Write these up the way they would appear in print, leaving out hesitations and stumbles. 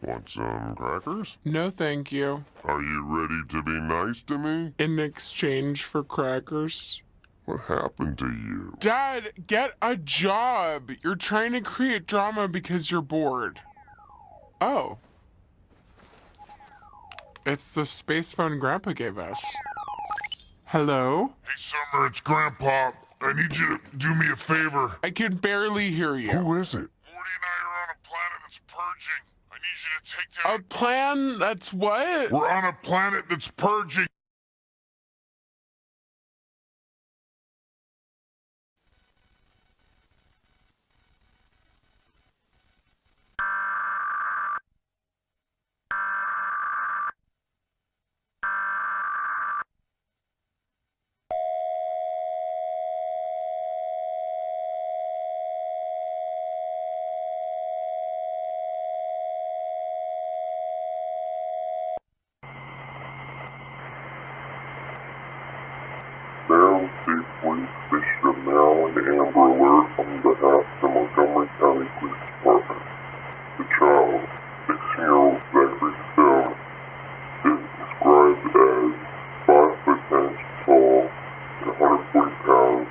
Want some crackers? No, thank you. Are you ready to be nice to me? In exchange for crackers? What happened to you? Dad, get a job! You're trying to create drama because you're bored. Oh. It's the space phone Grandpa gave us. Hello? Hey, Summer, it's Grandpa. I need you to do me a favor. I can barely hear you. Who is it? Morty and I are on a planet that's purging. I need you to take down... A plan that's what? We're on a planet that's purging. Maryland State Police issued a Maryland Amber Alert on behalf of the Montgomery County Police Department. The child, 16-year-old Zachary Stone, is described as 5 foot 10 inches tall and 140 pounds,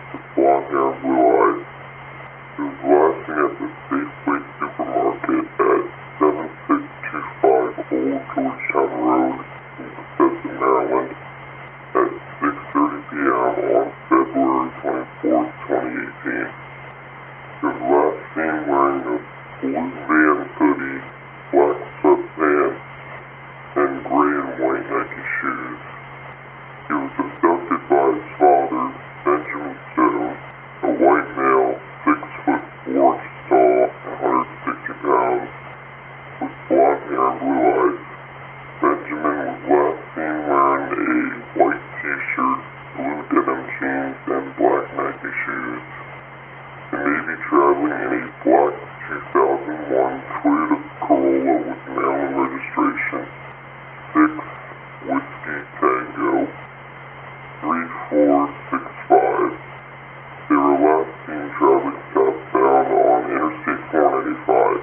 with blonde hair and blue eyes. He was last seen at the Safeway supermarket at 7625 Old Georgetown Road in Bethesda, Maryland, at 6:30 p.m. on February 24, 2018. He was last seen wearing a blue van hoodie, black sweatpants, and gray and white Nike shoes. He was abducted by his father, Benjamin Stone, a white male, 6 foot 4 inches tall and 160 pounds, with blonde hair and blue eyes. Benjamin was last seen wearing a white t-shirt, blue denim jeans, and black Nike shoes. He may be traveling in a black 2001 Toyota Corolla with Maryland registration 6 Whiskey Tango 3465. They were last seen traveling southbound on Interstate 495.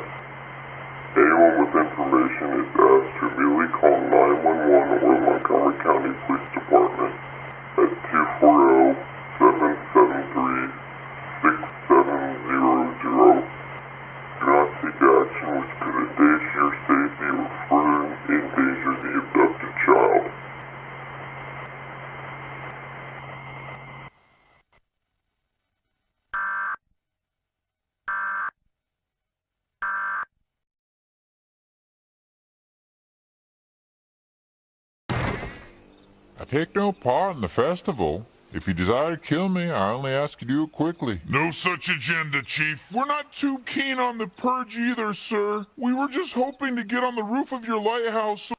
Anyone with information is asked to immediately call 911 or Montgomery County Police Department at 240-773-6700. Do not take action which could endanger your safety or further endanger the abducted child. I take no part in the festival. If you desire to kill me, I only ask you to do it quickly. No such agenda, Chief. We're not too keen on the purge either, sir. We were just hoping to get on the roof of your lighthouse so